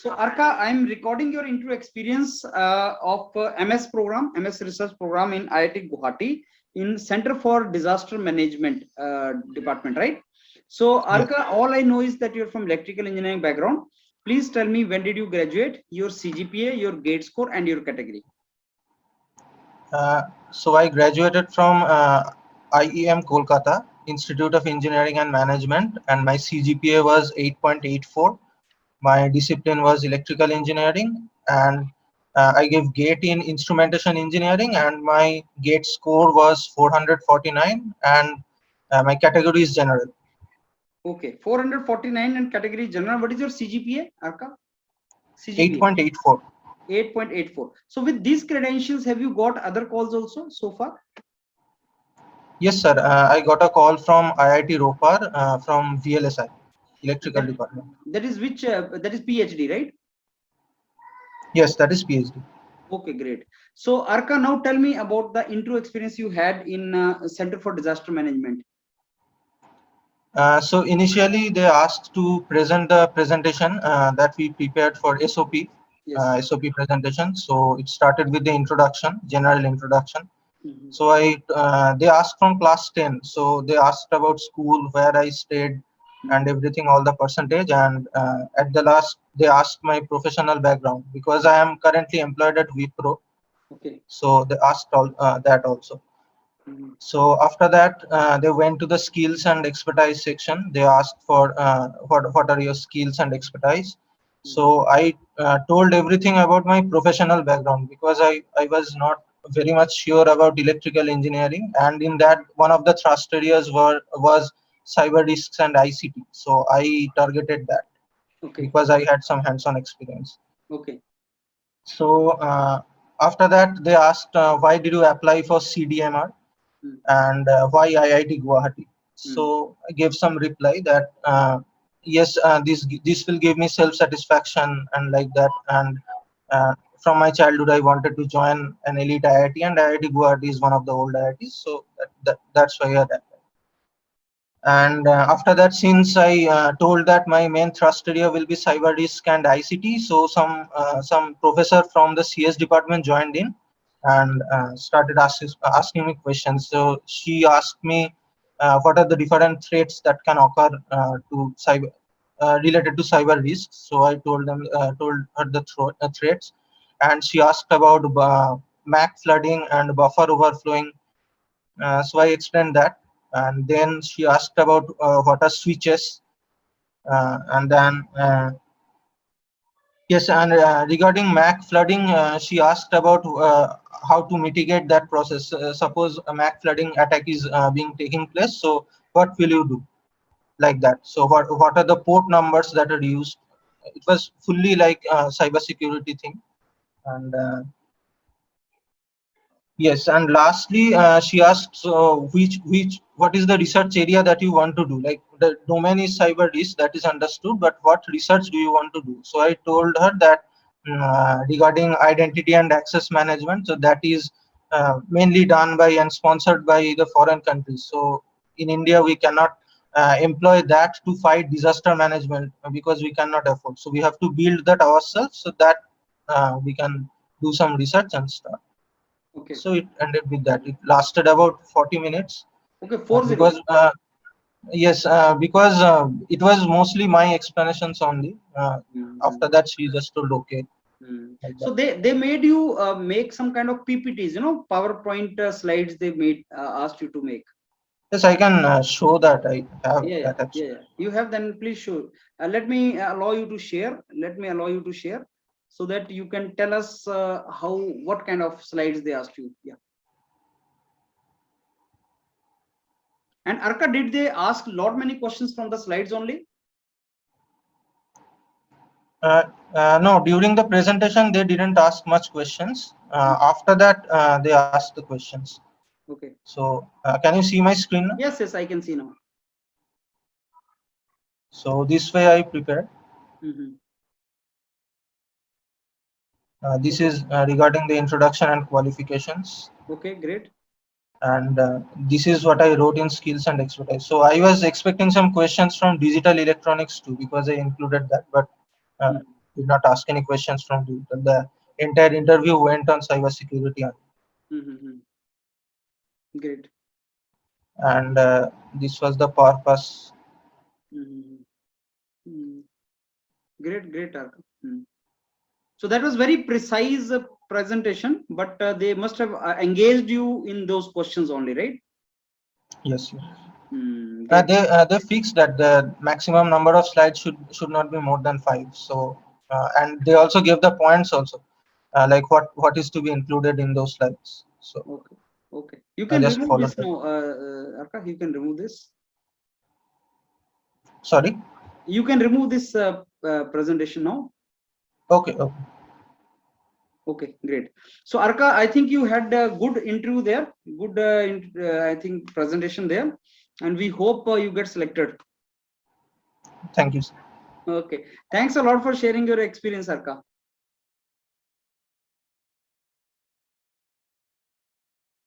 So Arka, I'm recording your intro experience of MS program, MS research program in IIT Guwahati in Center for Disaster Management department, right? So Yes. Arka, all I know is that you're from electrical engineering background. Please tell me, when did you graduate, your CGPA, your GATE score, and your category. So I graduated from IEM Kolkata, Institute of Engineering and Management, and my CGPA was 8.84. My discipline was electrical engineering, and I gave GATE in instrumentation engineering, and my GATE score was 449, and my category is general. Okay, 449 and category general. What is your CGPA, Arka? CGPA 8.84. 8.84. So with these credentials, have you got other calls also so far? Yes, sir. I got a call from IIT Ropar from VLSI, electrical department. That is which, that is PhD, right? Yes, that is PhD. Okay, great. So Arka, now tell me about the intro experience you had in Center for Disaster Management. So initially they asked to present the presentation that we prepared for SOP, Yes. SOP presentation. So it started with the introduction, general introduction. Mhm. So they asked from class 10. So they asked about school, where I stayed, and everything, all the percentage. And at the last, they asked my professional background because I am currently employed at Wipro. Okay. So they asked all that also. Mhm. So after that, they went to the skills and expertise section. They asked for what are your skills and expertise. So I told everything about my professional background because I was not very much sure about electrical engineering, and in that one of the thrust areas was cyber risks and ICT. So I targeted that Okay. because I had some hands-on experience. Okay. So after that, they asked why did you apply for CDMR Mm. and why IIT Guwahati. Mm. So I gave some reply that yes, this will give me self satisfaction and like that. And from my childhood, I wanted to join an elite IIT, and IIT Guwahati is one of the old IITs. So that's why I had applied. And after that, since I told that my main thrust area will be cyber risk and ICT, so some professor from the CS department joined in and started asking me questions. So she asked me what are the different threats that can occur to cyber related to cyber risks. So I told her the threats, and she asked about MAC flooding and buffer overflowing. So I explained that, and then she asked about what are switches, and then yes, and regarding MAC flooding, she asked about how to mitigate that process. Suppose a MAC flooding attack is being taking place, so what will you do? Like that. So what are the port numbers that are used? It was fully like cyber security thing, and yes, and lastly, she asked, so what is the research area that you want to do? Like the domain is cyber risk, that is understood, but what research do you want to do? So I told her that regarding identity and access management, so that is mainly done by and sponsored by the foreign countries. So in India, we cannot employ that to fight disaster management because we cannot afford. So we have to build that ourselves so that we can do some research and stuff. Okay. So it ended with that. It lasted about 40 minutes Okay. 40. because yes, because it was mostly my explanations only. After that, she just told okay. Like So that. they made you make some kind of PPTs, PowerPoint slides. They made asked you to make. Yes, I can show that I have Yeah, that yeah, actually. yeah. You have, then please show. Let me allow you to share. Let me allow you to share so that you can tell us what kind of slides they asked you. Yeah. And Arka, did they ask lot many questions from the slides only? No, during the presentation they didn't ask much questions. After that, they asked the questions. Okay. So can you see my screen now? Yes, yes, I can see now. So this way I prepared. This is regarding the introduction and qualifications. Okay, great. And this is what I wrote in skills and expertise. So I was expecting some questions from digital electronics too because I included that, but did not ask any questions from digital. The entire interview went on cybersecurity, Mm-hmm. Great. and this was the purpose. Mm-hmm. Mm. Great, Arka. Mm. So that was very precise presentation, but they must have engaged you in those questions only, right? Yes, yes. Mm, great. They fixed that the maximum number of slides should not be more than 5. So and they also give the points also, like what is to be included in those slides. So Okay. Okay. You I can just remove followed this that. now, Arka. You can remove this. Sorry. You can remove this presentation now. Okay. Okay. Okay, great. So Arka, I think you had a good interview there, good, I think, presentation there, and we hope you get selected. Thank you, sir. Okay, thanks a lot for sharing your experience, Arka.